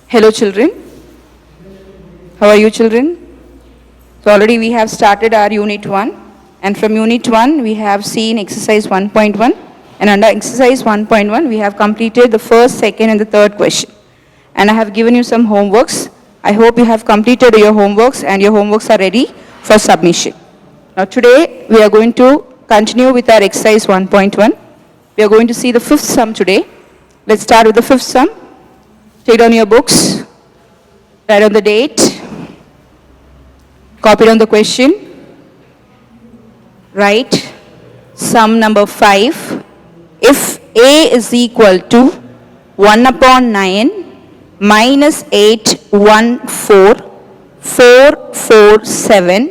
Hello children, how are you children? So already we have started our unit 1 and from unit 1 we have seen exercise 1.1 and under exercise 1.1 we have completed the first, second and the third question. And I have given you some homeworks. I hope you have completed your homeworks and your homeworks are ready for submission. Now today we are going to continue with our exercise 1.1. We are going to see the fifth sum today. Let's start with the fifth sum. Take down your books, write down the date, copy down the question, write sum number 5. If A is equal to 1 upon 9 minus 8, 1, 4, 4, 4, 7,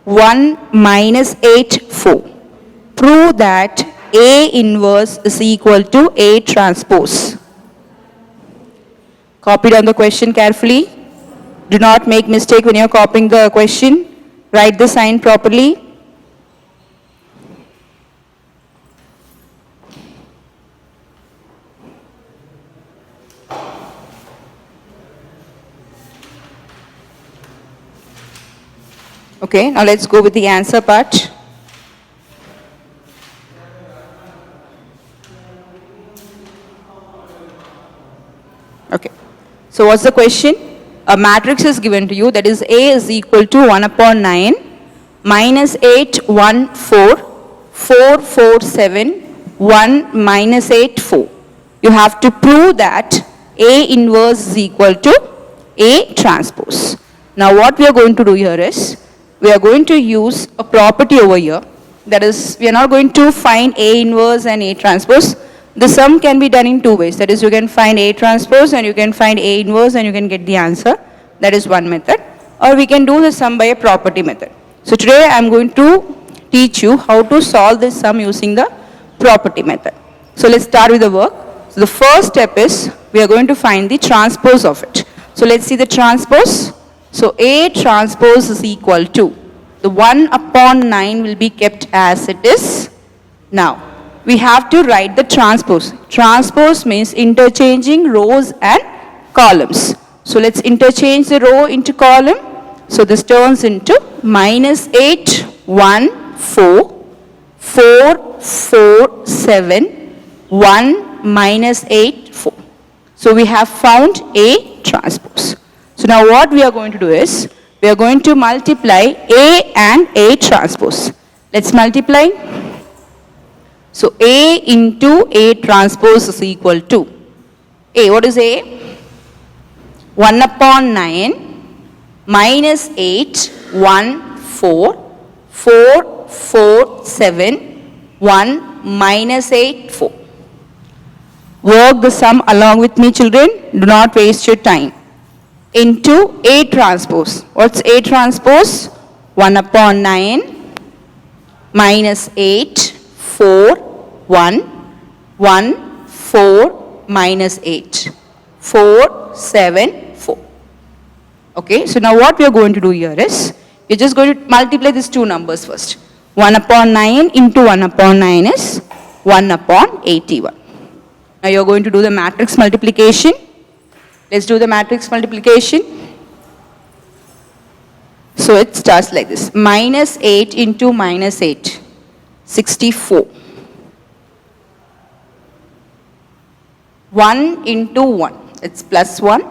1 minus 8, 4. Prove that A inverse is equal to A transpose. Copy down the question carefully. Do not make mistake when you are copying the question. Write the sign properly. Okay, now let's go with the answer part. Okay. So what's the question? A matrix is given to you, that is A is equal to 1 upon 9 minus 8, 1, 4, 4, 4, 7, 1 minus 8, 4. You have to prove that A inverse is equal to A transpose. Now what we are going to do here is, we are going to use a property over here. That is, we are not going to find A inverse and A transpose. The sum can be done in two ways. That is, you can find A transpose and you can find A inverse and you can get the answer. That is one method. Or we can do the sum by a property method. So today I am going to teach you how to solve this sum using the property method. So let's start with the work. So the first step is, we are going to find the transpose of it. So let's see the transpose. So A transpose is equal to, the 1 upon 9 will be kept as it is. Now, we have to write the transpose. Transpose means interchanging rows and columns. So let's interchange the row into column. So this turns into minus 8, 1, 4, 4, 4, 7, 1 minus 8, 4. So we have found A transpose. So now what we are going to do is, we are going to multiply A and A transpose. Let's multiply. So A into A transpose is equal to, A, what is A? 1 upon 9 minus 8, 1, 4, 4, 4, 7, 1 minus 8, 4. Work the sum along with me children, do not waste your time. Into A transpose. What's A transpose? 1 upon 9 minus 8, 4, 1, 1, 4 minus 8, 4, 7, 4. Okay, so now what we are going to do here is, we are just going to multiply these two numbers first. 1 upon 9 into 1 upon 9 is 1 upon 81. Now you are going to do the matrix multiplication. Let's do the matrix multiplication. So it starts like this. Minus 8 into minus 8. 64. 1 into 1. It's plus 1.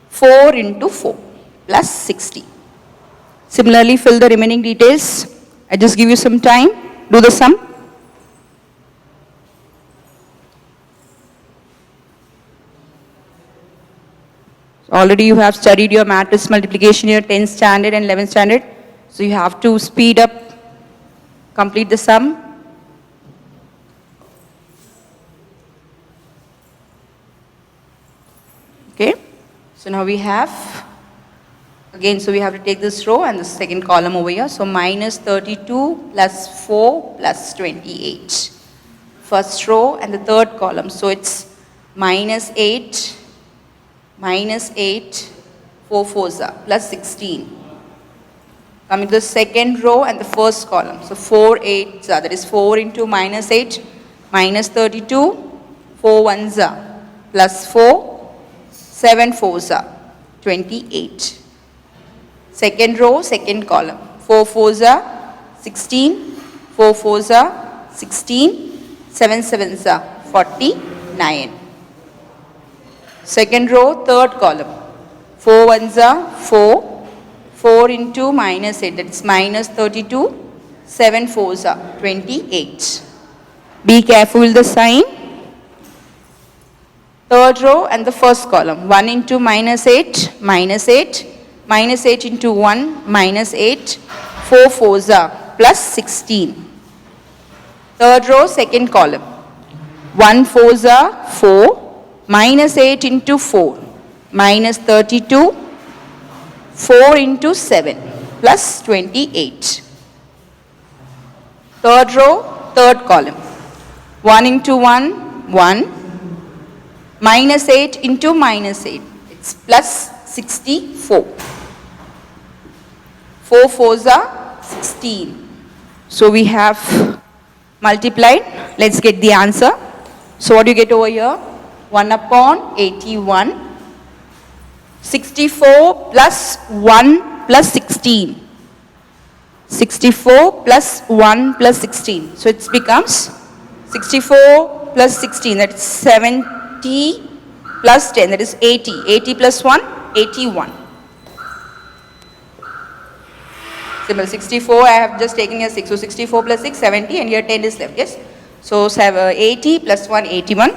4 into 4. Plus 60. Similarly, fill the remaining details. I just give you some time. Do the sum. Already you have studied your matrix multiplication here, 10th standard and 11th standard. So you have to speed up, complete the sum. Okay. So now we have, again, so we have to take this row and the second column over here. So minus 32 plus 4 plus 28. First row and the third column. So it's minus 8. Minus 8, 4 4s are, plus 16. Coming to the second row and the first column. So 4 8s are, that is 4 into minus 8, minus 32, 4 1s are, plus 4, 7 fours are 28. Second row, second column. 4 fours are 16. 4 fours are 16. 7 sevens are 49. Second row, third column. 4 ones are 4. 4 into minus 8, that's minus 32. 7 fours are 28. Be careful with the sign. Third row and the first column. 1 into minus 8, minus 8. Minus 8 into 1, minus 8. 4 fours are plus 16. Third row, second column. 1 fours are 4. Minus 8 into 4, minus 32. 4 into 7, plus 28. Third row, third column. 1 into 1, 1. Minus 8 into minus 8, it's plus 64. 4 fours are 16. So we have multiplied. Let's get the answer. So what do you get over here? 1 upon 81. 64 plus 1 plus 16. 64 plus 1 plus 16. So it becomes 64 plus 16, that is 70 plus 10, that is 80. 80 plus 1, 81. Simple. 64, I have just taken here 6. So 64 plus 6, 70, and here 10 is left, yes? So 80 plus 1, 81.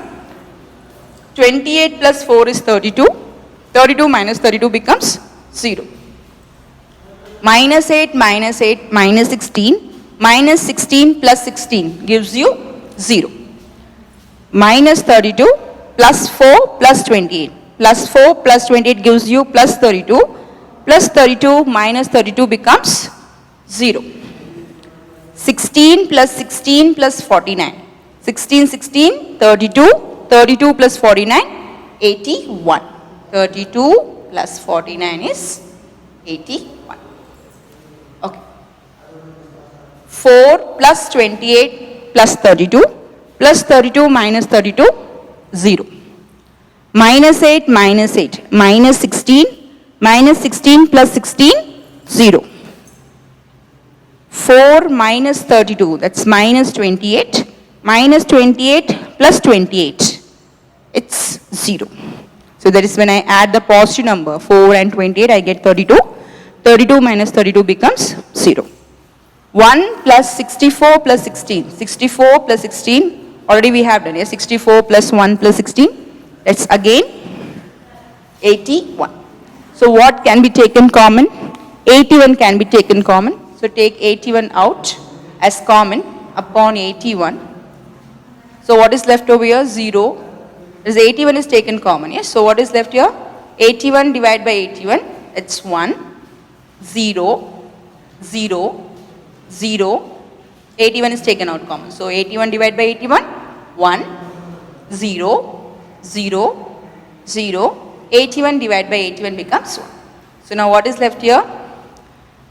28 plus 4 is 32. 32 minus 32 becomes 0. Minus 8 minus 8 minus 16. Minus 16 plus 16 gives you 0. Minus 32 plus 4 plus 28. Plus 4 plus 28 gives you plus 32. Plus 32 minus 32 becomes 0. 16 plus 16 plus 49. 16, 16, 32. 32 plus 49, 81. 32 plus 49 is 81. Okay. 4 plus 28 plus 32 plus 32 minus 32, 0. Minus 8 minus 8 minus 16 minus 16 plus 16, 0. 4 minus 32, that's minus 28. Minus 28 plus 28, it's 0. So that is when I add the positive number 4 and 28, I get 32. 32 minus 32 becomes 0. 1 plus 64 plus 16. 64 plus 16, already we have done, yes? 64 plus 1 plus 16, that's again 81. So what can be taken common? 81 can be taken common. So take 81 out as common upon 81. So what is left over here? 0. This 81 is taken common, yes? So what is left here? 81 divided by 81, it's 1, 0, 0, 0. 81 is taken out common. So 81 divided by 81, 1, 0, 0, 0. 81 divided by 81 becomes 1. So now what is left here?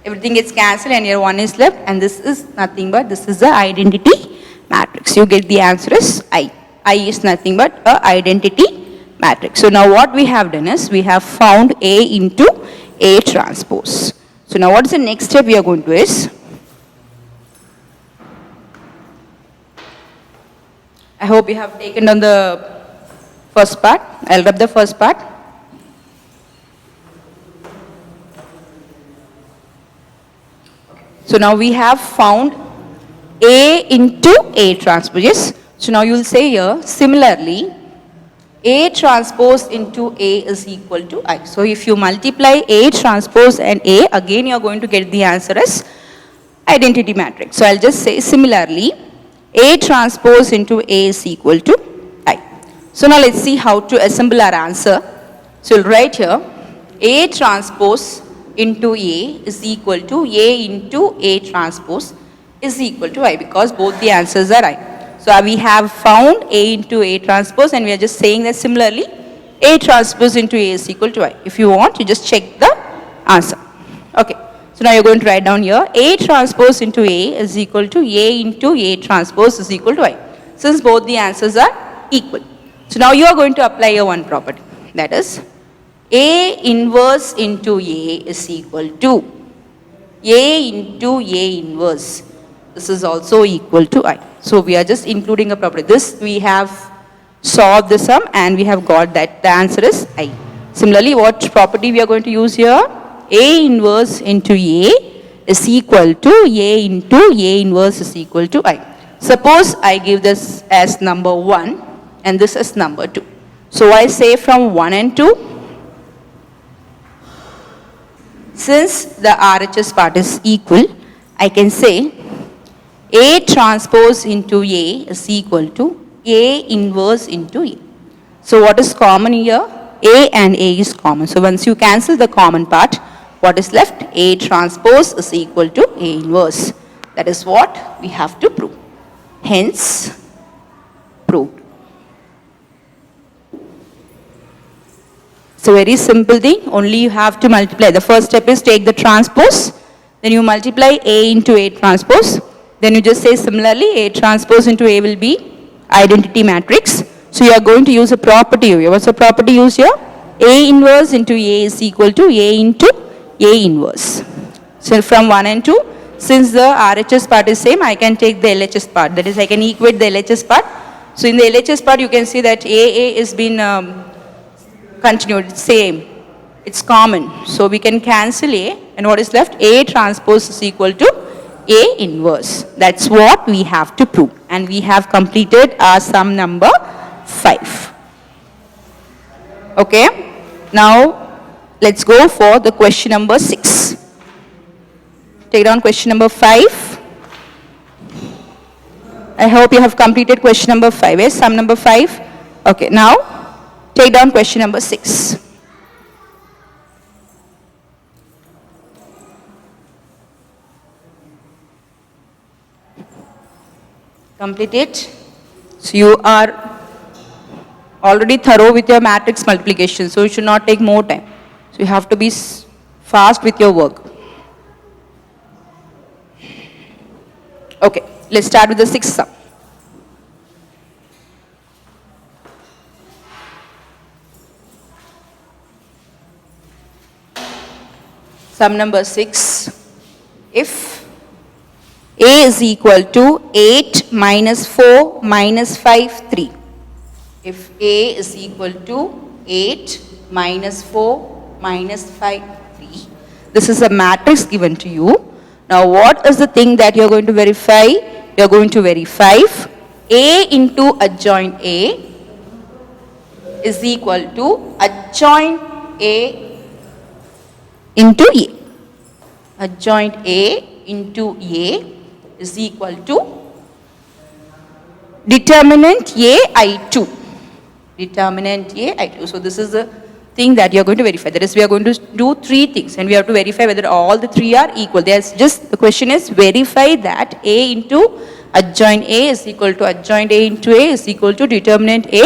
Everything gets cancelled and here 1 is left, and this is nothing but this is the identity matrix. You get the answer is I. I is nothing but a identity matrix. So now what we have done is we have found A into A transpose. So now what is the next step we are going to do is, I hope you have taken on the first part. I'll rub the first part. So now we have found A into A transpose. Yes. So now you will say here, similarly, A transpose into A is equal to I. So if you multiply A transpose and A, again you are going to get the answer as identity matrix. So I'll just say similarly, A transpose into A is equal to I. So now let's see how to assemble our answer. So we'll write here, A transpose into A is equal to A into A transpose is equal to I, because both the answers are I. So we have found A into A transpose, and we are just saying that similarly A transpose into A is equal to I. If you want, you just check the answer. Okay. So now you're going to write down here A transpose into A is equal to A into A transpose is equal to I, since both the answers are equal. So now you are going to apply your one property, that is A inverse into A is equal to A into A inverse. This is also equal to I. So we are just including a property. This we have solved the sum and we have got that the answer is I. Similarly, what property we are going to use here? A inverse into A is equal to A into A inverse is equal to I. Suppose I give this as number 1 and this is number 2. So I say from 1 and 2, since the RHS part is equal, I can say A transpose into A is equal to A inverse into A. So what is common here? A and A is common. So once you cancel the common part, what is left? A transpose is equal to A inverse. That is what we have to prove. Hence, proved. It's a very simple thing. Only you have to multiply. The first step is take the transpose. Then you multiply A into A transpose. Then you just say similarly A transpose into A will be identity matrix. So you are going to use a property here. What's the property used here? A inverse into A is equal to A into A inverse. So from 1 and 2, since the RHS part is same, I can take the LHS part. That is, I can equate the LHS part. So in the LHS part, you can see that AA is been continued, same. It's common. So we can cancel A, and what is left? A transpose is equal to A inverse. That's what we have to prove. And we have completed our sum number 5. Okay. Now, let's go for the question number 6. Take down question number 5. I hope you have completed question number 5. Yes, sum number 5. Okay. Now, take down question number 6. Complete it. So you are already thorough with your matrix multiplication, so you should not take more time. So you have to be fast with your work. Okay, let's start with the 6th sum. Sum number 6. If A is equal to 8 minus 4 minus 5, 3. If A is equal to 8 minus 4 minus 5, 3. This is a matrix given to you. Now what is the thing that you are going to verify? You are going to verify A into adjoint A is equal to adjoint A into A. Adjoint A into A is equal to determinant A I2. Determinant A I2. So this is the thing that you are going to verify. That is, we are going to do 3 things and we have to verify whether all the 3 are equal. There's just, the question is verify that A into adjoint A is equal to adjoint A into A is equal to determinant A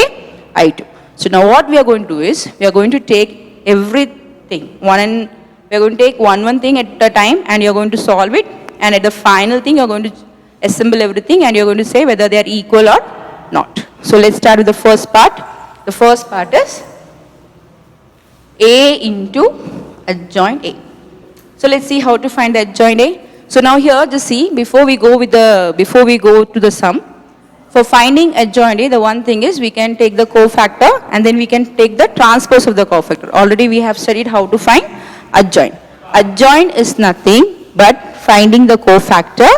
I2. So now what we are going to do is, we are going to take everything, we are going to take one thing at a time and you are going to solve it, and at the final thing you are going to assemble everything and you are going to say whether they are equal or not. So let's start with the first part. The first part is A into adjoint A. So let's see how to find the adjoint A. So now here just see, before we go to the sum, for finding adjoint A, the one thing is we can take the cofactor and then we can take the transpose of the cofactor. Already we have studied how to find adjoint. Adjoint is nothing but finding the cofactor,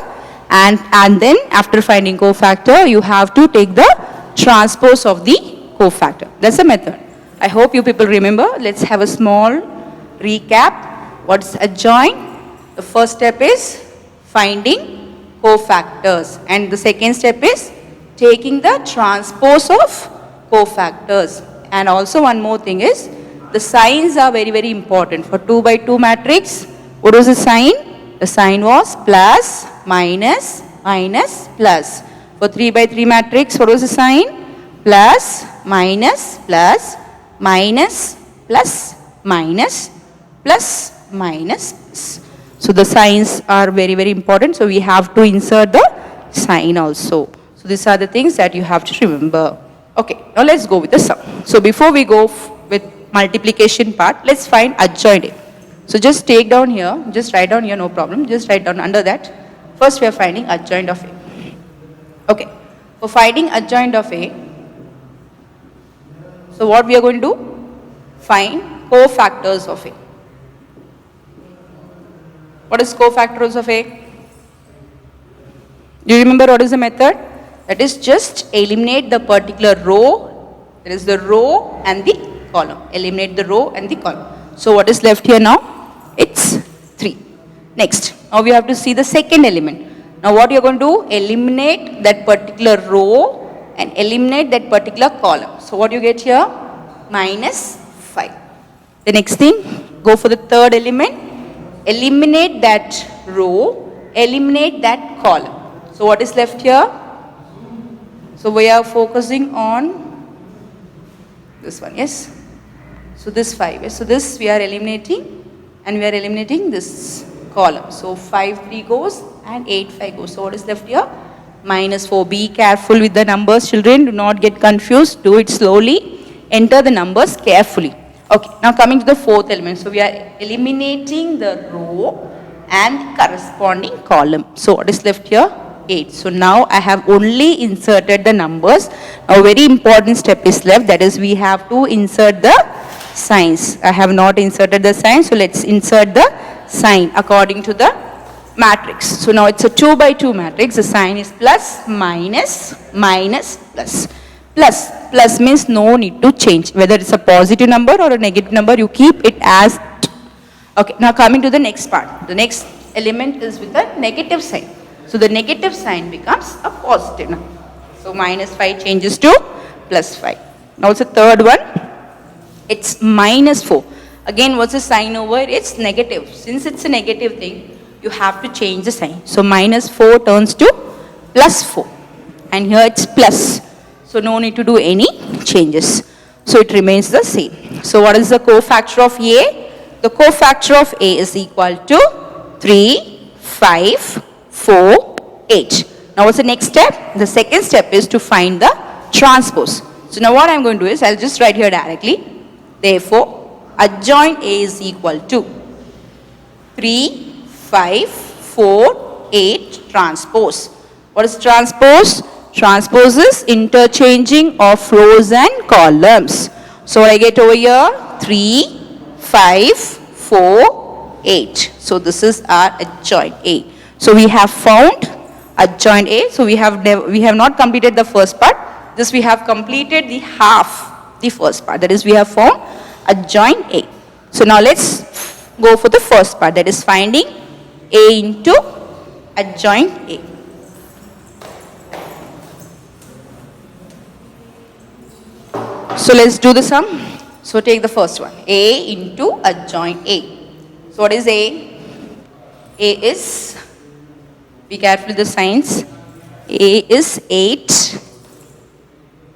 and then after finding cofactor you have to take the transpose of the cofactor. That's the method. I hope you people remember. Let's have a small recap. What's adjoint? The first step is finding cofactors and the second step is taking the transpose of cofactors. And also one more thing is, the signs are very, very important. For 2 by 2 matrix, what was the sign? The sign was plus, minus, minus, plus. For 3 by 3 matrix, what was the sign? Plus, minus, plus, minus, plus, minus, plus, minus, plus. So the signs are very, very important. So we have to insert the sign also. So these are the things that you have to remember. Okay, now let's go with the sum. So before we go with multiplication part. Let's find adjoint A. So just take down here, just write down here, no problem. Just write down under that. First we are finding adjoint of A. Okay. For finding adjoint of A, so what we are going to do? Find cofactors of A. What is cofactors of A? Do you remember what is the method? That is just eliminate the particular row. There is the row and the column. Eliminate the row and the column. So what is left here now? It's 3. Next, now we have to see the second element. Now what you are going to do? Eliminate that particular row and eliminate that particular column. So what you get here? Minus 5. The next thing, go for the third element. Eliminate that row, eliminate that column. So what is left here? So we are focusing on this one, yes? So this 5, yes? So this we are eliminating and we are eliminating this column. So 5, 3 goes and 8, 5 goes. So what is left here? Minus 4. Be careful with the numbers, children. Do not get confused. Do it slowly. Enter the numbers carefully. Okay, now coming to the fourth element. So we are eliminating the row and the corresponding column. So what is left here? 8. So now I have only inserted the numbers. Now very important step is left. That is we have to insert the signs. I have not inserted the signs. So let's insert the sign according to the matrix. So now it's a 2 by 2 matrix. The sign is plus, minus, minus, plus. Plus means no need to change. Whether it's a positive number or a negative number, you keep it as. Okay, now coming to the next part. The next element is with a negative sign. So the negative sign becomes a positive number. So minus 5 changes to plus 5. Now it's the third one. It's minus 4. Again, what's the sign over? It's negative. Since it's a negative thing, you have to change the sign. So minus 4 turns to plus 4. And here it's plus. So no need to do any changes. So it remains the same. So what is the cofactor of A? The cofactor of A is equal to 3, 5, 4, 8. Now what's the next step? The second step is to find the transpose. So now what I'm going to do is, I'll just write here directly. Therefore, adjoint A is equal to 3, 5, 4, 8 transpose. What is transpose? Transpose is interchanging of rows and columns. So what I get over here? 3, 5, 4, 8. So this is our adjoint A. So we have found adjoint A. So we have not completed the first part. This we have completed the half, the first part. That is we have found adjoint A. So now let's go for the first part. That is finding A into adjoint A. So let's do the sum. So take the first one. A into adjoint A. So what is A? A is, be careful with the signs. A is 8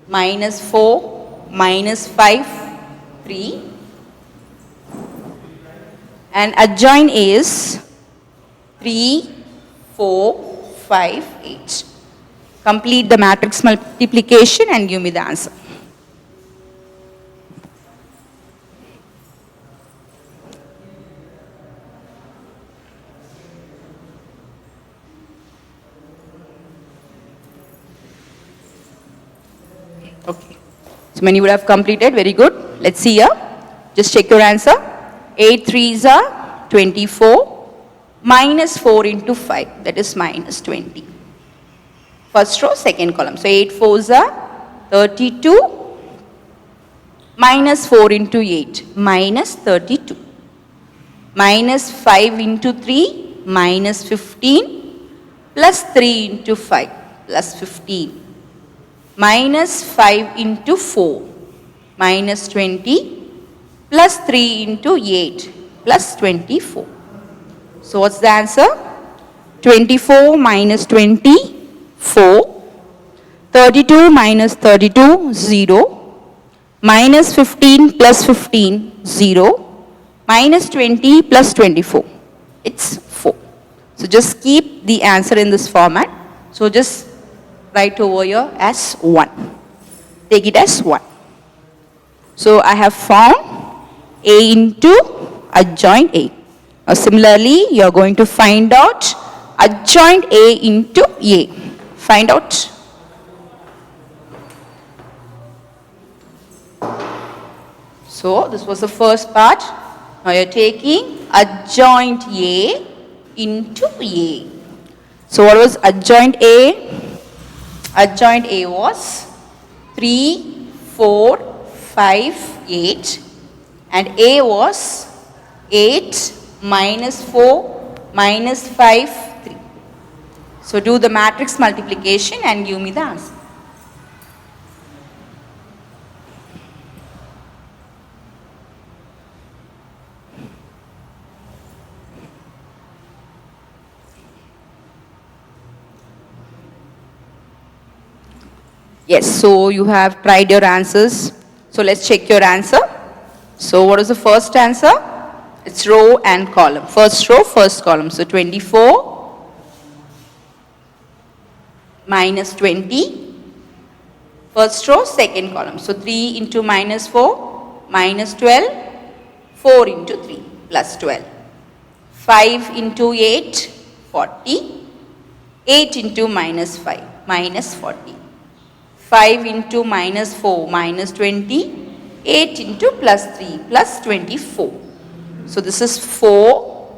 minus 4 minus 5, 3. And adjoint A is 3, 4, 5, 8. Complete the matrix multiplication and give me the answer. Okay. So many would have completed. Very good. Let's see here. Just check your answer. 8 3s are 24. Minus 4 into 5. That is minus 20. First row, second column. So 8 4s are 32. Minus 4 into 8. Minus 32. Minus 5 into 3. Minus 15. Plus 3 into 5. Plus 15. Minus 5 into 4, minus 20, plus 3 into 8, plus 24. So what's the answer? 24 minus 20, 4. 32 minus 32, 0. Minus 15 plus 15, 0. Minus 20 plus 24. It's 4. So just keep the answer in this format. So just write over here as 1. Take it as 1. So I have found A into adjoint A. Similarly, you are going to find out adjoint A into A. Find out. So this was the first part. Now you are taking adjoint A into A. So what was adjoint A? Adjoint A was 3, 4, 5, 8, and A was 8 minus 4 minus 5, 3. So do the matrix multiplication and give me the answer. Yes, so you have tried your answers. So let's check your answer. So what is the first answer? It's row and column. First row, first column. So 24 minus 20. First row, second column. So 3 into minus 4 minus 12. 4 into 3 plus 12. 5 into 8, 40. 8 into minus 5 minus 40. 5 into minus 4 minus 20, 8 into plus 3 plus 24. So this is 4,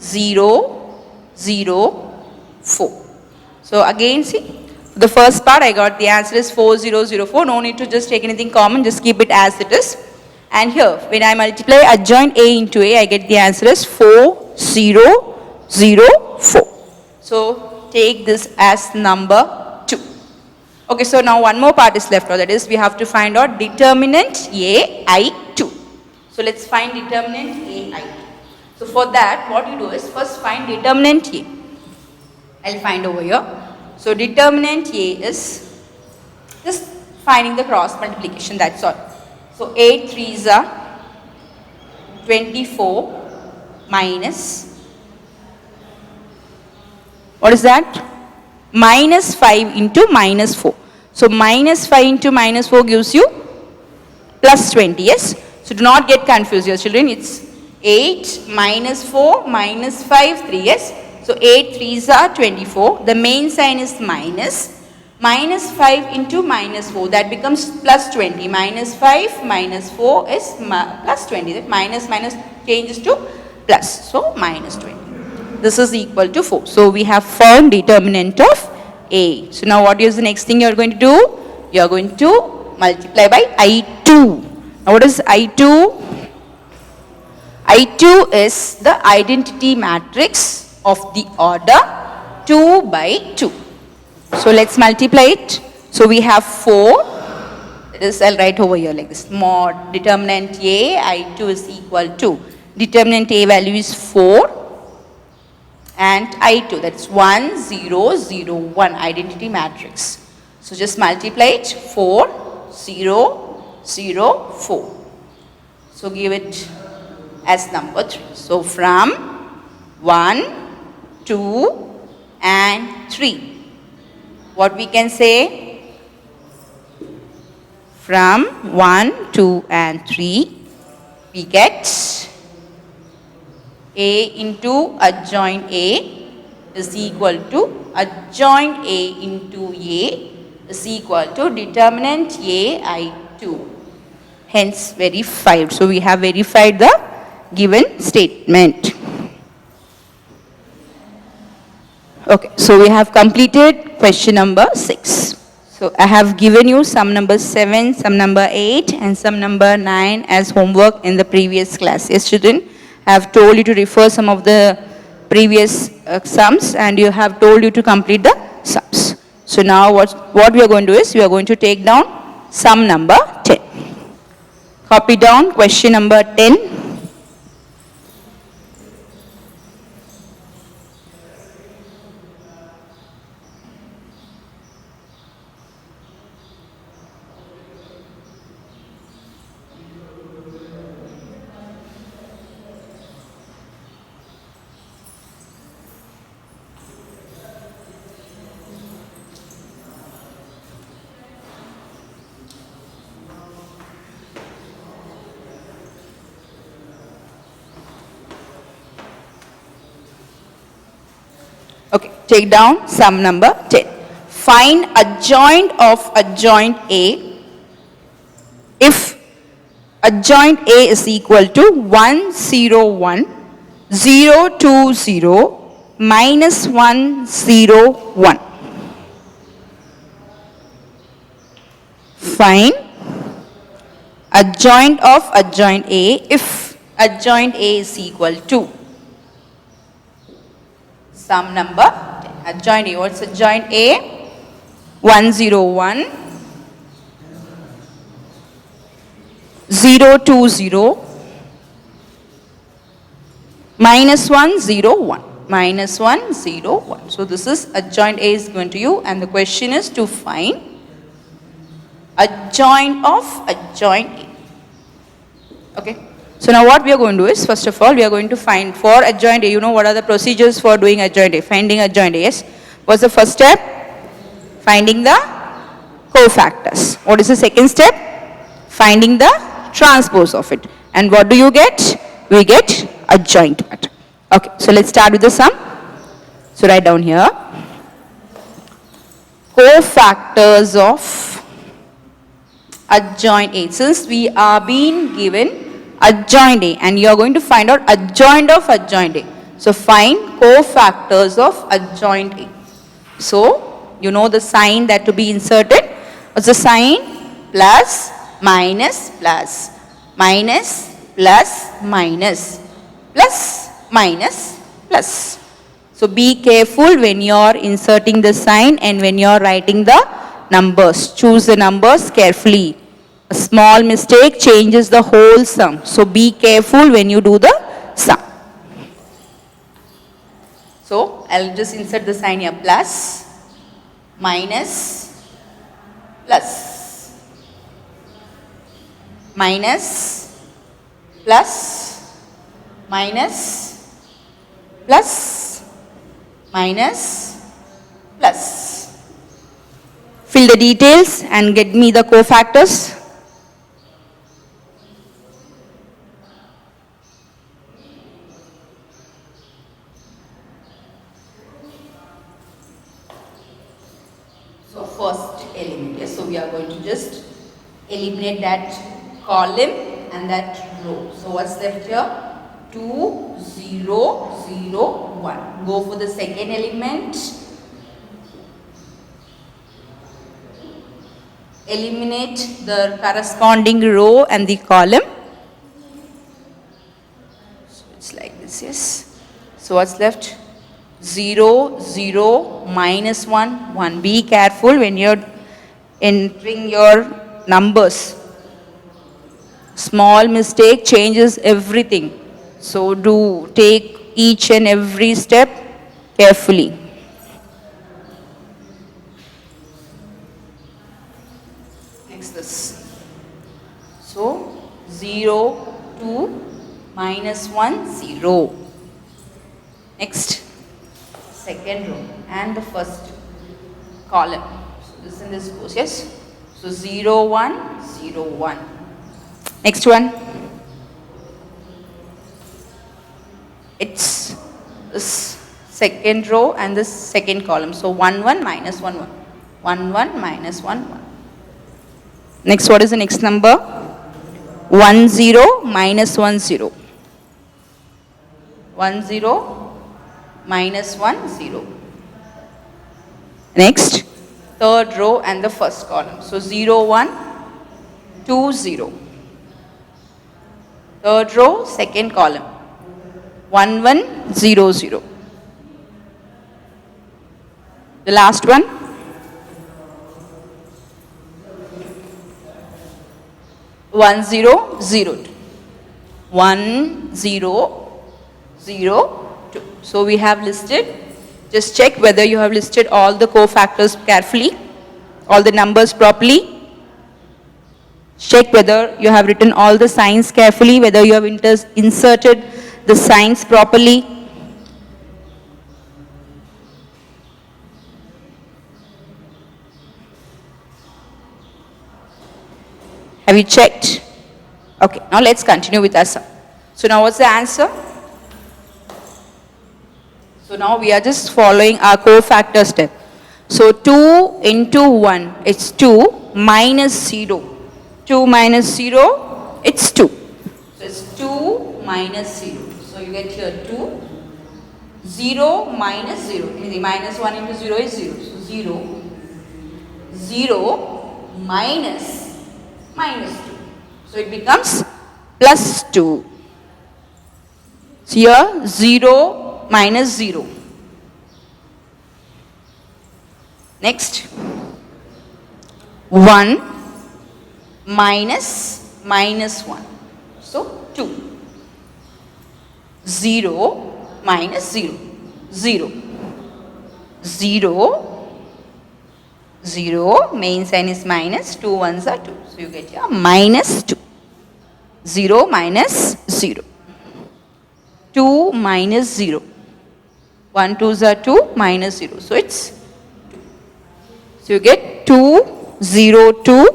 0, 0, 4. So again see, the first part I got the answer is 4004. No need to just take anything common, just keep it as it is. And here when I multiply adjoint A into A, I get the answer as 4004. So take this as number 2. Okay, so now one more part is left, that is we have to find out determinant AI2. So let's find determinant AI2. So for that, what you do is first find determinant A. I'll find over here. So determinant A is just finding the cross multiplication, that's all. So 8 3s are 24 minus, what is that? Minus 5 into minus 4. So minus 5 into minus 4 gives you plus 20, yes? So do not get confused, your children. It's 8 minus 4 minus 5, 3, yes? So 8 3s are 24. The main sign is minus. Minus 5 into minus 4, that becomes plus 20. Minus 5 minus 4 is plus 20. That minus minus changes to plus. So minus 20. This is equal to 4. So we have found determinant of A. So now what is the next thing you are going to do? You are going to multiply by I2. Now what is I2? I2 is the identity matrix of the order 2 by 2. So let's multiply it. So we have 4. That is, I'll write over here like this. Mod determinant A, I2 is equal to, determinant A value is 4. And I2, that's 1, 0, 0, 1, identity matrix. So just multiply it, 4, 0, 0, 4. So give it as number 3. So from 1, 2 and 3. What we can say? From 1, 2 and 3, we get A into adjoint A is equal to adjoint A into A is equal to determinant AI2. Hence verified. So we have verified the given statement. Okay, so we have completed question number 6. So I have given you sum number 7, sum number 8 and sum number 9 as homework in the previous class. Yes, student, I have told you to refer some of the previous sums and you have told you to complete the sums. So now what we are going to do is we are going to take down sum number 10. Copy down question number 10. Okay, take down sum number 10. Find adjoint of adjoint A if adjoint A is equal to 1, 0, 1, 0, 2, 0, minus 1, 0, 1. Find adjoint of adjoint A if adjoint A is equal to sum number 10. Adjoint A. What's adjoint A? 1, 0, 1, 0, 2, 0, minus 1, 0, 1. Minus 1, 0, 1. So this is adjoint A is given to you, and the question is to find adjoint of adjoint A. Okay. So now what we are going to do is, first of all, we are going to find for adjoint A. You know what are the procedures for doing adjoint A? Finding adjoint A. Yes. What's the first step? Finding the cofactors. What is the second step? Finding the transpose of it. And what do you get? We get adjoint matrix. Okay. So let's start with the sum. So write down here. Cofactors of adjoint A. Since we are being given adjoint A and you are going to find out adjoint of adjoint A. So find cofactors of adjoint A. So you know the sign that to be inserted. What's the sign? Plus, minus, plus, minus, plus, minus, plus, minus, plus. So be careful when you are inserting the sign and when you are writing the numbers. Choose the numbers carefully. A small mistake changes the whole sum. So be careful when you do the sum. So I'll just insert the sign here. Plus, minus, plus, minus, plus, minus, plus, minus, plus. Fill the details and get me the cofactors. So first element, yes, so we are going to just eliminate that column and that row. So what's left here? 2, 0, 0, 1. Go for the second element. Eliminate the corresponding row and the column. So it's like this, yes. So what's left? 0, 0, minus 1, 1. Be careful when you're entering your numbers. Small mistake changes everything. So do take each and every step carefully. Next this. So 0, 2, minus 1, 0. Next. Second row and the first column. So this and this goes, yes. So 0, 1, 0, 1. Next one. It's this second row and this second column. So 1, 1, minus 1, 1. 1, 1, minus 1, 1. Next, what is the next number? 1, 0, minus 1, 0. 1, 0. Minus 1, 0. Next, third row and the first column. So 0, 1, 2, 0. Third row, second column. 1, 1, 0, 0. The last one. 1, 0, 0, 2. 1, 0, 0, 2. So we have listed, just check whether you have listed all the cofactors carefully, all the numbers properly. Check whether you have written all the signs carefully, whether you have inserted the signs properly. Have you checked? Okay, now let's continue with our sum. So now what's the answer? So So now we are just following our cofactor step. So 2 into 1, it's 2 minus 0. 2 minus 0, it's 2. So it's 2 minus 0. So you get here 2. 0 minus 0. Minus 1 into 0 is 0. So 0. 0 minus 2. So it becomes plus 2. So here 0 minus 0. Next. 1 minus 1. So 2. 0 minus 0. 0. 0. 0. Main sign is minus. 2 ones are 2. So you get here minus 2. 0 minus 0. 2 minus 0. 1 2s are 2 minus 0. So it's 2. So you get 2 0 2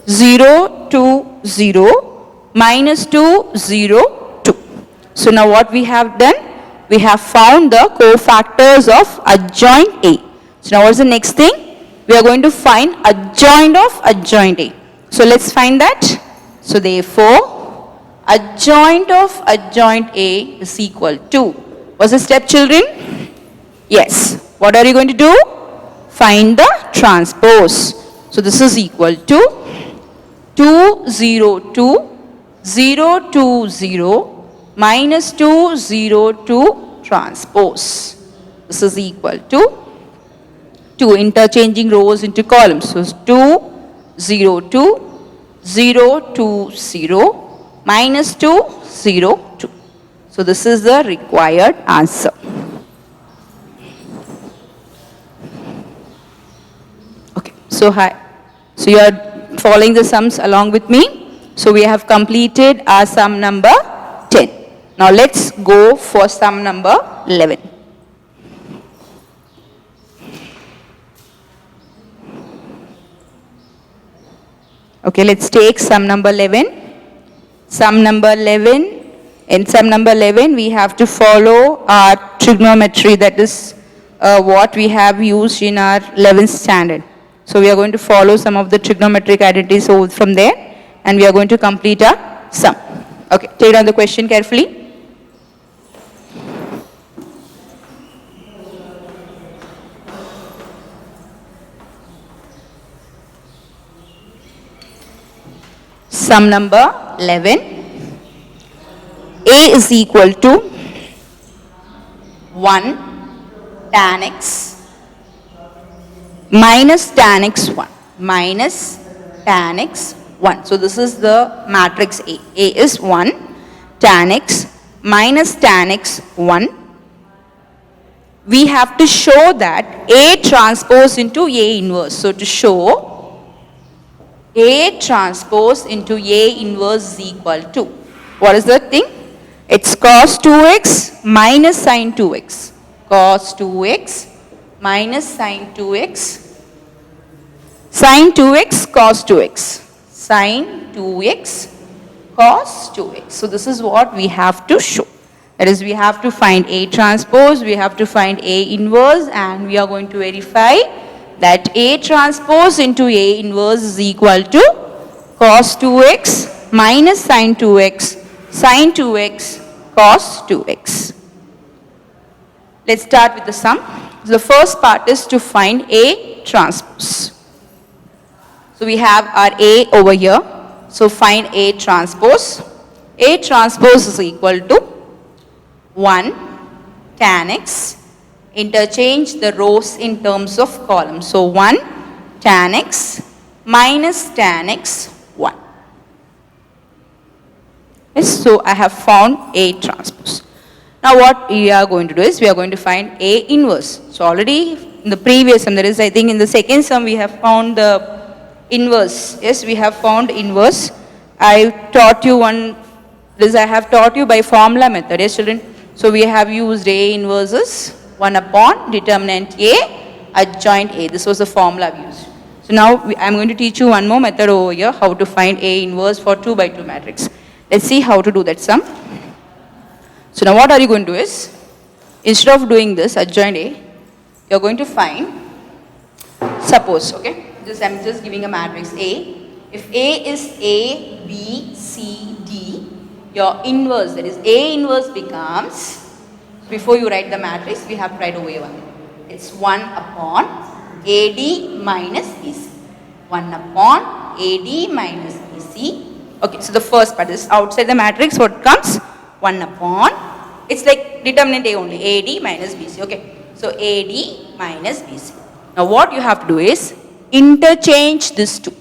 0 2 0 minus 2 0 2. So now what we have done? We have found the cofactors of adjoint A. So now what's the next thing? We are going to find adjoint of adjoint A. So let's find that. So therefore, adjoint of adjoint A is equal to, what's the step, children? Yes. What are you going to do? Find the transpose. So this is equal to 2 0 2 0 2 0 minus 2 0 2 transpose. This is equal to 2 interchanging rows into columns. So 2 0 2 0 2 0 minus 2 0 2. So this is the required answer. Okay. So you are following the sums along with me. So we have completed our sum number 10. Now let's go for sum number 11. Okay, let's take sum number 11. Sum number 11. In sum number 11, we have to follow our trigonometry, that is what we have used in our 11th standard. So we are going to follow some of the trigonometric identities from there, and we are going to complete our sum. Okay, take down the question carefully. Sum number 11. A is equal to 1 tan x minus tan x 1 minus tan x 1. So this is the matrix A. A is 1 tan x minus tan x 1. We have to show that A transpose into A inverse. So to show A transpose into A inverse is equal to, what is the thing? It's cos 2x minus sin 2x. Cos 2x minus sin 2x. Sin 2x cos 2x. Sin 2x cos 2x. So this is what we have to show. That is, we have to find A transpose, we have to find A inverse, and we are going to verify that A transpose into A inverse is equal to cos 2x minus sin 2x, sin 2x, cos 2x. Let's start with the sum. The first part is to find A transpose. So we have our A over here. So find A transpose. A transpose is equal to 1 tan x. Interchange the rows in terms of columns. So 1 tan x minus tan x 1. Yes, so I have found A transpose. Now what we are going to do is we are going to find A inverse. So already in the previous sum, that is I think in the second sum we have found the inverse. Yes, we have found inverse. I taught you I have taught you by formula method. Yes, children. So we have used A inverses 1 upon determinant A adjoint A. This was the formula we used. So now I am going to teach you one more method over here, how to find A inverse for 2 by 2 matrix. Let's see how to do that sum. So now what are you going to do is, instead of doing this adjoint A, you're going to find, suppose, okay, I'm just giving a matrix A. If A is A, B, C, D, your inverse, that is A inverse becomes, before you write the matrix, we have to write over here one. It's 1 upon AD minus BC. 1 upon AD minus BC. Okay, so the first part is outside the matrix, what comes? 1 upon, it's like determinant A only, AD minus BC. Okay, so AD minus BC. Now what you have to do is interchange this two.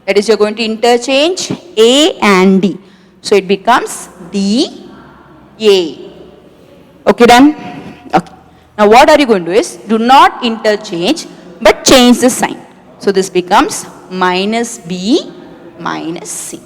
That is, you're going to interchange A and D. So it becomes D, A. Okay, done? Okay. Now what are you going to do is, do not interchange, but change the sign. So this becomes minus B minus C.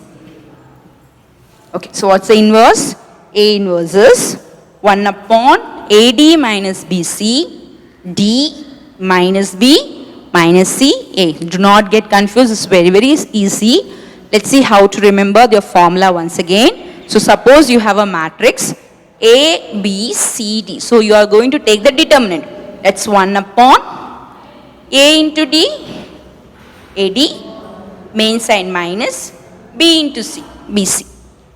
Okay, so what's the inverse? A inverse is 1 upon AD minus BC, D minus B minus C, A. Do not get confused, it's very, very easy. Let's see how to remember the formula once again. So suppose you have a matrix A, B, C, D. So you are going to take the determinant. That's 1 upon A into D, AD, main sign minus, B into C, BC.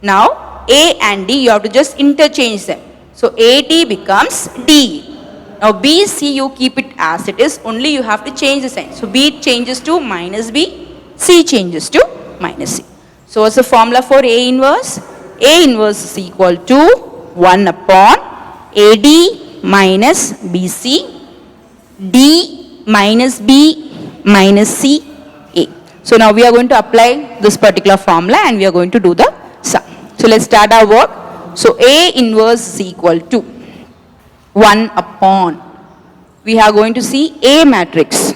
Now A and D, you have to just interchange them. So AD becomes D. Now BC, you keep it as it is, only you have to change the sign. So B changes to minus B, C changes to minus C. So what's the formula for A inverse? A inverse is equal to 1 upon AD minus BC, D minus B minus C, A. So now we are going to apply this particular formula and we are going to do the sum. So let's start our work. So A inverse is equal to 1 upon, we are going to see A matrix.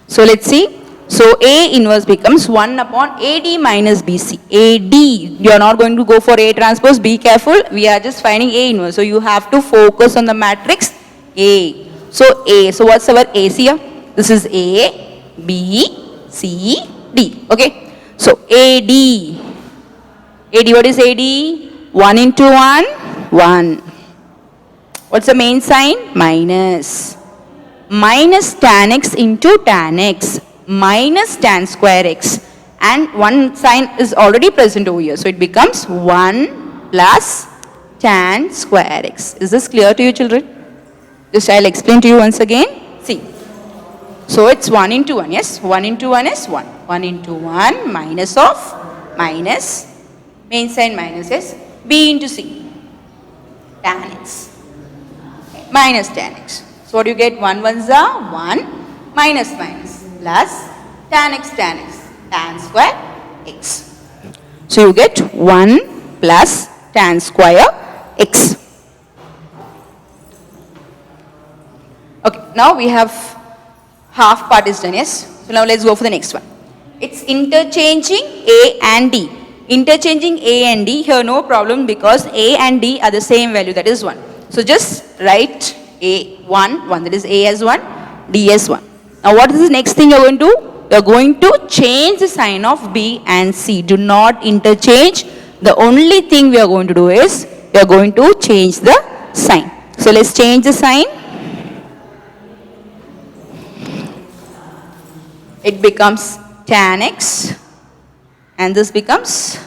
So let's see. So A inverse becomes 1 upon AD minus BC. AD, you are not going to go for A transpose, be careful. We are just finding A inverse. So you have to focus on the matrix A. So A, so what's our AC here? This is A, B, C, D. Okay. So AD, what is AD? 1 into 1, 1. What's the main sign? Minus. Minus tan x into tan x, minus tan square x. And one sign is already present over here. So it becomes 1 plus tan square x. Is this clear to you, children? Just I'll explain to you once again. See. So it's 1 into 1, yes? 1 into 1 is 1. 1 into 1 minus of minus, main sign minus, yes? B into C, tan x, minus tan x. So what do you get? 1 ones are 1, minus minus, plus tan x, tan square x. So you get 1 plus tan square x. Okay, now we have half part is done, yes? So now let's go for the next one. It's interchanging A and D. Interchanging A and D, here no problem because A and D are the same value, that is 1. So just write A 1, that is A as 1, D as 1. Now what is the next thing you're going to do? You're going to change the sign of B and C. Do not interchange. The only thing we are going to do is, we are going to change the sign. So let's change the sign. It becomes tan x and this becomes,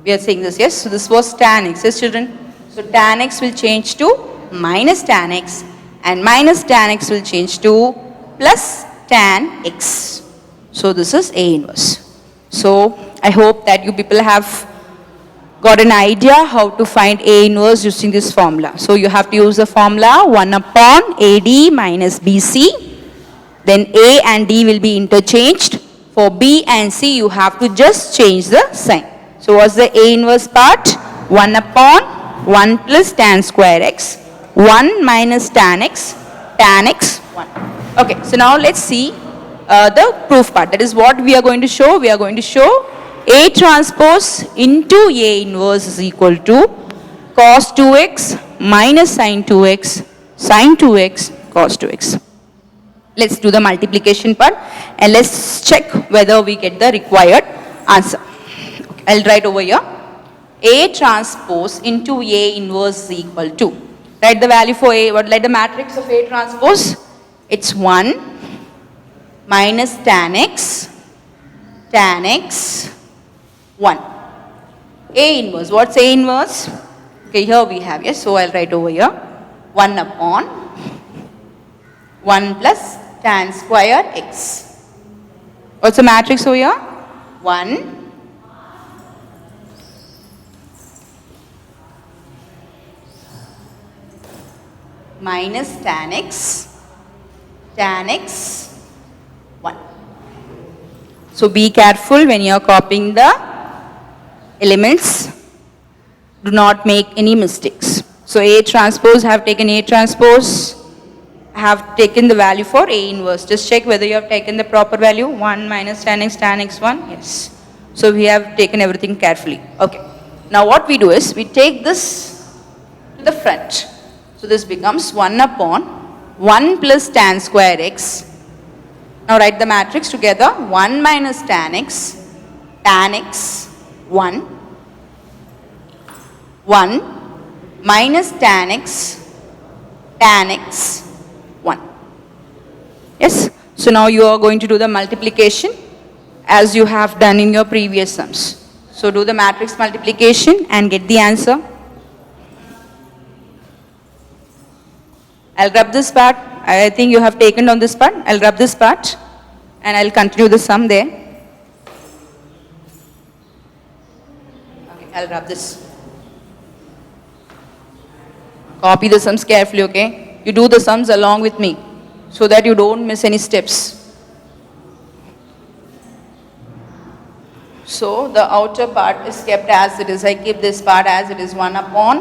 we are saying this, yes, so this was tan x, yes children. So tan x will change to minus tan x and minus tan x will change to plus tan x. So this is A inverse. So I hope that you people have got an idea how to find A inverse using this formula. So you have to use the formula 1 upon AD minus BC. Then A and D will be interchanged. For B and C, you have to just change the sign. So what's the A inverse part? 1 upon 1 plus tan square x, 1 minus tan x, 1. Okay, so now let's see the proof part. That is what we are going to show. We are going to show A transpose into A inverse is equal to cos 2x minus sin 2x, sin 2x, cos 2x. Let's do the multiplication part and let's check whether we get the required answer. Okay, I'll write over here. A transpose into A inverse is equal to. Write the value for A. What? Let the matrix of A transpose. It's 1 minus tan x 1. A inverse. What's A inverse? Okay, here we have, yes. So I'll write over here 1 upon 1 plus tan square x. What's the matrix over here? 1 minus tan x 1. So be careful when you are copying the elements. Do not make any mistakes. So A transpose, have taken A transpose, have taken the value for A inverse. Just check whether you have taken the proper value. 1 minus tan x 1. Yes. So we have taken everything carefully. Okay. Now what we do is we take this to the front. So this becomes 1 upon 1 plus tan square x. Now write the matrix together. 1 minus tan x 1. 1 minus tan x 1. Yes. So now you are going to do the multiplication as you have done in your previous sums. So do the matrix multiplication and get the answer. I'll rub this part. I think you have taken on this part. I'll rub this part and I'll continue the sum there. Okay, I'll rub this. Copy the sums carefully, okay? You do the sums along with me so that you don't miss any steps. So the outer part is kept as it is. I keep this part as it is 1 upon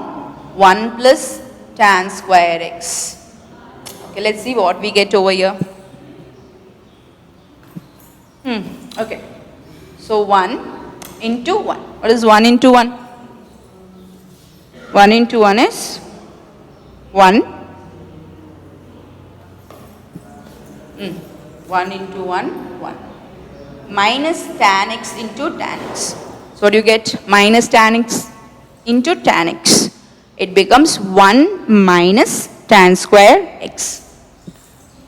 1 plus tan square x. Okay, let's see what we get over here. Okay. So 1 into 1. What is 1 into 1? 1 into 1 is 1. 1 into 1, 1. Minus tan x into tan x. So what do you get? Minus tan x into tan x. It becomes 1 minus tan square x.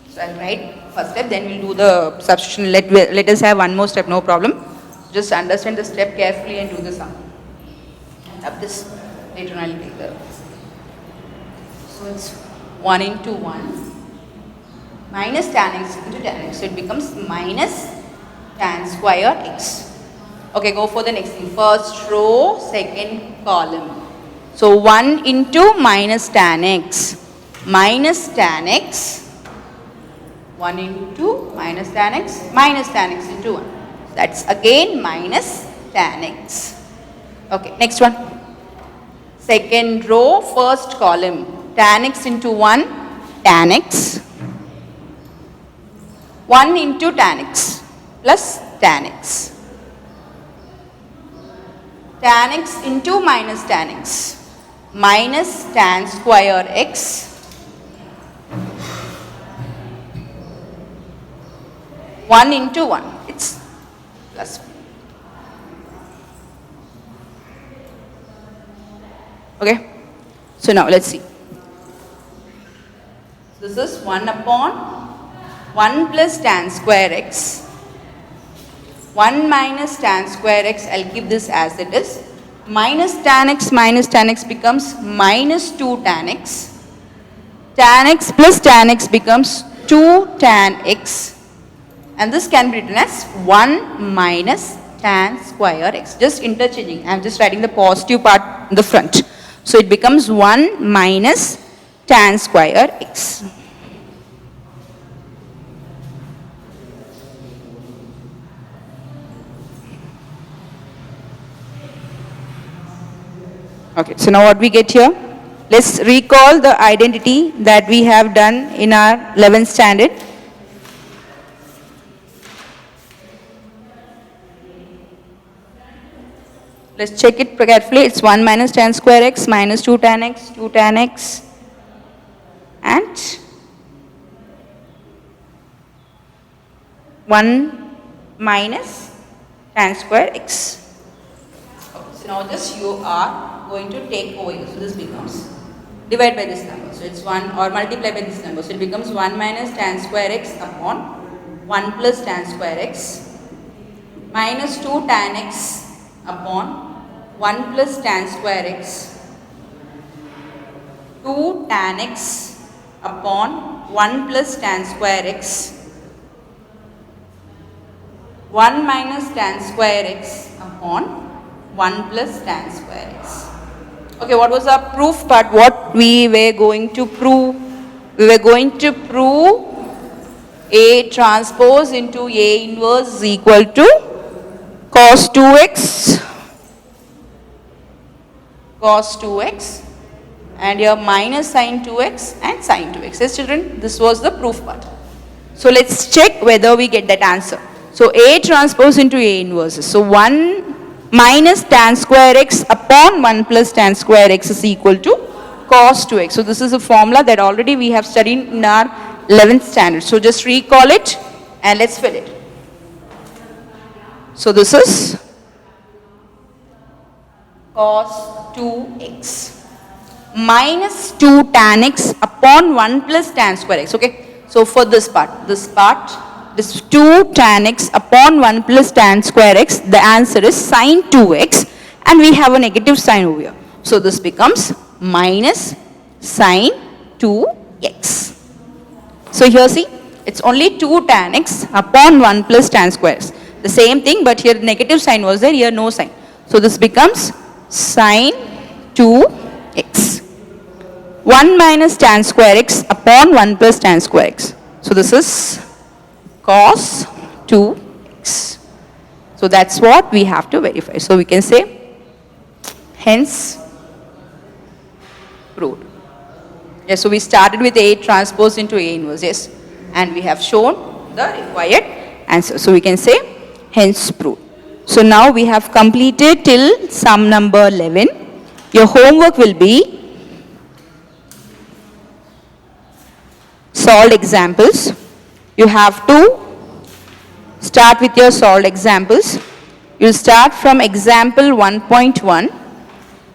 So I'll write first step, then we'll do the substitution. Let us have one more step, no problem. Just understand the step carefully and do the sum. Up this, later on I'll take the. So it's 1 into 1 minus tan x into tan x. So it becomes minus tan square x. Okay, go for the next thing. First row, second column. So 1 into minus tan x. Minus tan x. 1 into minus tan x into 1. That's again minus tan x. Okay, next one. Second row, first column. Tan x into 1, tan x. 1 into tan x plus tan x. Tan x into minus tan x. Minus tan square x. 1 into 1. It's plus 1. Okay. So now let's see. This is 1 upon 1 plus tan square x. 1 minus tan square x. I'll keep this as it is. Minus tan x becomes minus 2 tan x. Tan x plus tan x becomes 2 tan x. And this can be written as 1 minus tan square x. Just interchanging. I am just writing the positive part in the front. So it becomes 1 minus tan square x. Okay, so now what we get here? Let's recall the identity that we have done in our 11th standard. Let's check it carefully. It's 1 minus tan square x minus 2 tan x, and 1 minus tan square x. Okay, so now just you are going to take over here. So this becomes divide by this number. So it's 1 or multiply by this number. So it becomes 1 minus tan square x upon 1 plus tan square x minus 2 tan x upon 1 plus tan square x, 2 tan x upon 1 plus tan square x, 1 minus tan square x upon 1 plus tan square x. Okay, what was our proof part? What we were going to prove? We were going to prove A transpose into A inverse is equal to cos 2x and here minus sin 2x and sin 2x. Yes children, this was the proof part. So let's check whether we get that answer. So A transpose into A inverse. So 1 minus tan square x upon 1 plus tan square x is equal to cos 2x. So this is a formula that already we have studied in our 11th standard. So just recall it and let's fill it. So this is cos 2x minus 2 tan x upon 1 plus tan square x. Okay. So for this part, this 2 tan x upon 1 plus tan square x, the answer is sin 2x and we have a negative sign over here. So this becomes minus sin 2x. So here see, it's only 2 tan x upon 1 plus tan square x. The same thing, but here negative sign was there, here no sign. So this becomes sin 2x. 1 minus tan square x upon 1 plus tan square x. So this is cos 2x. So that's what we have to verify. So we can say, hence proved. Yes, so we started with A transpose into A inverse, yes. And we have shown the required answer. So we can say, hence proved. So now we have completed till sum number 11. Your homework will be solved examples. You have to start with your solved examples. You will start from example 1.1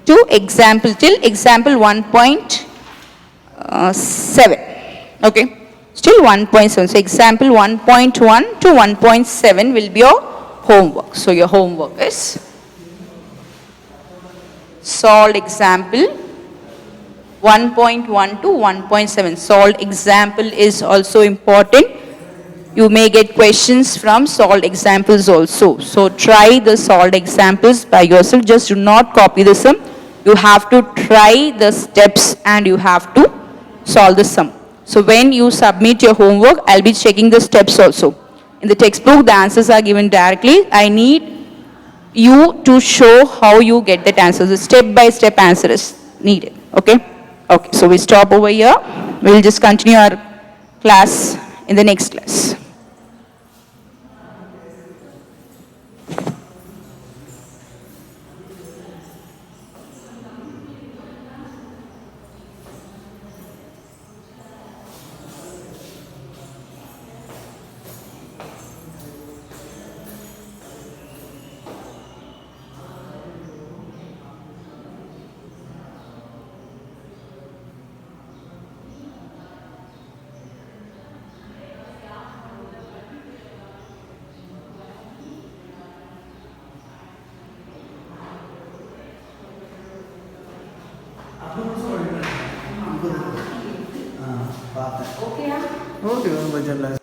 to example till example 1.7. Okay, still 1.7. So example 1.1 to 1.7 will be your homework. So your homework is solved example 1.1 to 1.7. Solved example is also important. You may get questions from solved examples also. So try the solved examples by yourself. Just do not copy the sum. You have to try the steps and you have to solve the sum. So when you submit your homework, I'll be checking the steps also. In the textbook, the answers are given directly. I need you to show how you get that answer. The step-by-step answer is needed. Okay? Okay, so we stop over here. We'll just continue our class in the next class. Okay,